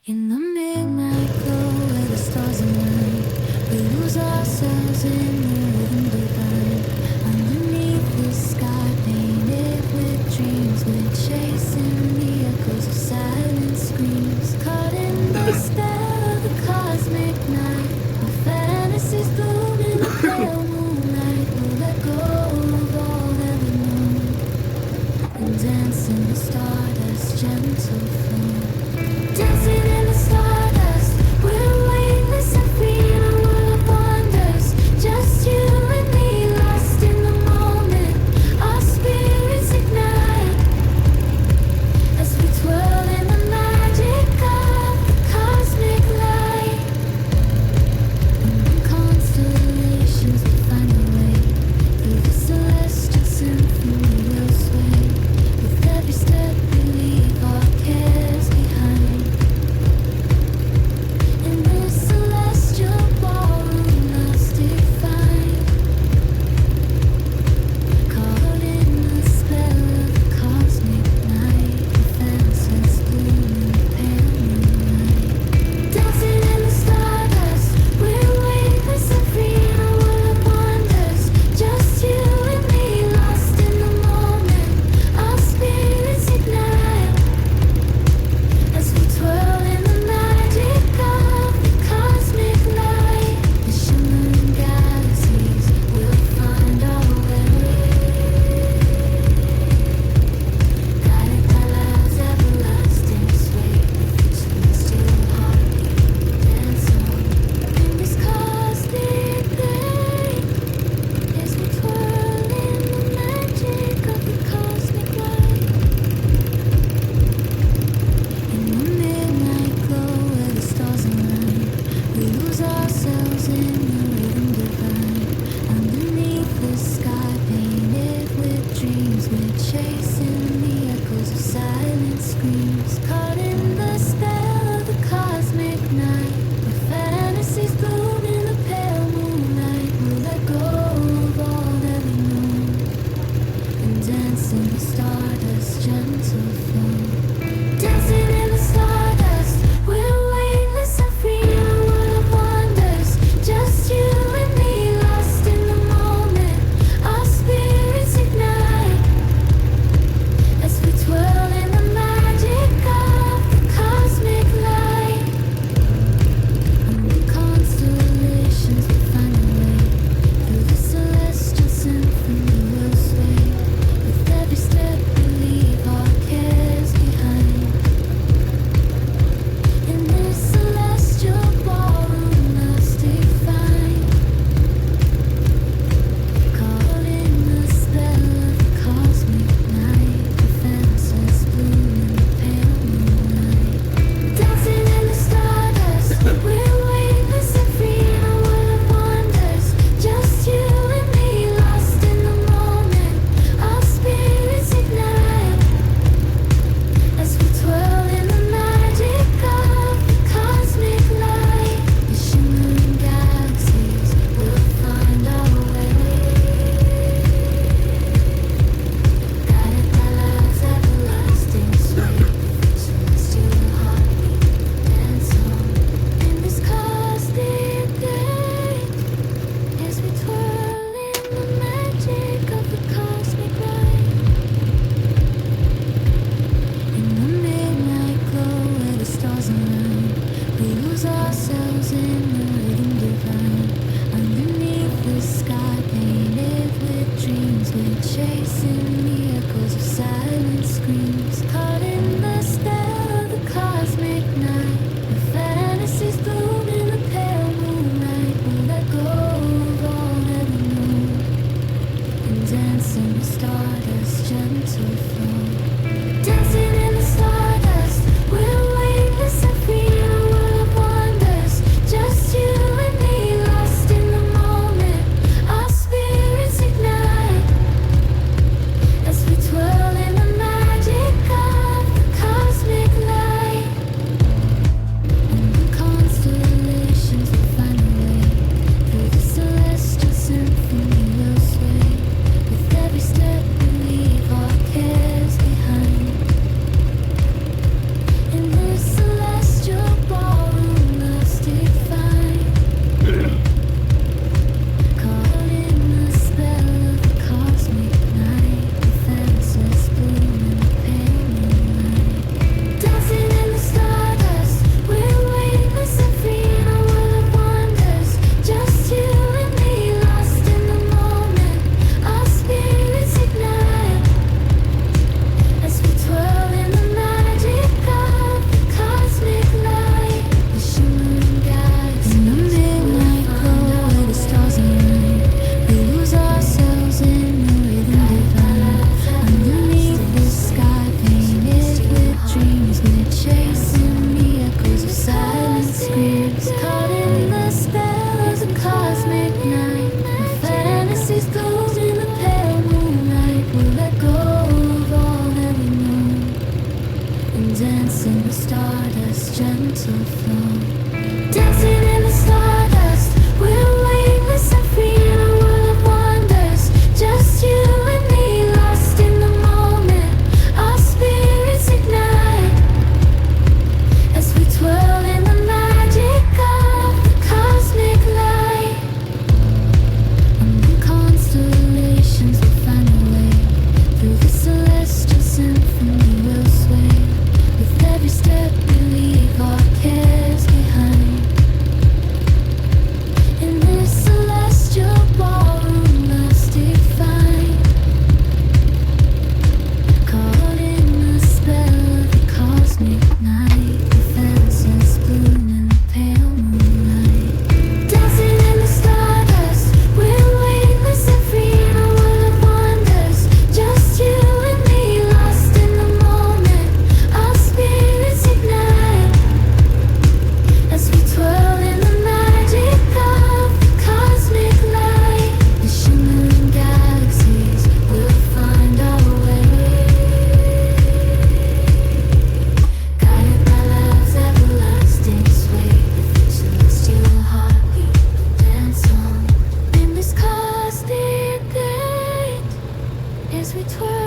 In the midnight glow where the stars align, we lose ourselves in the rhythm divine. Underneath the sky painted with dreams, we're chasing the echoes of silent screams. Caught in the spell of the cosmic night, our fantasies bloom in the pale moonlight. We'll let go of all that we know and dance in the stardust, gentle flow. Dancing in the stardust, we're weightless and free in a world of wonders. Just you and me, lost in the moment. Our spirits ignite as we twirl in the magic of the cosmic light. Among constellations, we find a way through the celestial symphony. We'll sway with every step we leave our cares behind. In this celestial ballroom, lost defined, caught in the spell of the cosmic night. The fences bloom in pale moonlight. Dancing in the stardust, we're weightless and free in a world of wonders. Just you and me, lost in the moment. Our spirits ignite as we twirl in the magic of the cosmic light. The shimmering galaxies will find our way, guided by love's everlasting sway. With celestial heartbeat, dance on in this cosmic day as we twirl in the magic of the cosmic light. In the midnight glow where the stars align, we lose ourselves in the rhythm divine. Underneath the sky painted with dreams, we're chasing the echoes of silent screams. Caught in the spell of the cosmic night, where fantasies bloom in the pale moonlight. We'll let go of all that we know and dance in the stardust, gentle flow. Dancing in the stardust, we're weightless and free in a world of wonders. Just you and me, lost in the moment. Our spirits ignite as we twirl in the magic of the cosmic light. Among constellations, we find a way through the celestial symphony. We'll sway with every step we leave our cares behind. In this celestial ballroom, love's defined, caught in the spell of the cosmic night. The fences bloom in the pale moonlight. Dancing in the stardust, we're weightless and free in a world of wonders. Just you and me, lost in the moment. Our spirits ignite as we twirl in the magic of the cosmic light. The shimmering galaxies will find our way, guided by love's everlasting sway. Celestial heartbeat, dance on in this cosmic day as we twirl in the magic of the cosmic light. In the midnight glow where the stars align, we lose ourselves in the rhythm divine. Underneath the sky painted with dreams, we're chasing the echoes of silent screams. Caught in the spell of the cosmic night, where fantasies bloom in the pale moonlight. We'll let go of all that we know and dance in the stardust, gentle flow. Dancing in the stardust, we're weightless and free in a world of wonders. Just you and me, lost in the moment. Our spirits ignite as we twirl in the magic so flow. Dancing in the stardust, we're weightless and free in a world of wonders. Just you and me, lost in the moment. Our spirits ignite as we twirl in the magic of the cosmic light. Among constellations we'll find a way. Through the celestial symphony we'll sway. With every step we leave our cares behind. In this celestial ballroom love's defined. Caught in the spell of the cosmic night. The fences bloom in the pale moonlight. Dancing in the stardust, we're weightless and free in a world of wonders. Just you and me, lost in the moment. Our spirits ignite as we twirl in the magic of the cosmic light. The shimmering galaxies will find our way. Guided by love's everlasting sway. With each celestial heartbeat we'll dance on. In this cosmic night as we twirl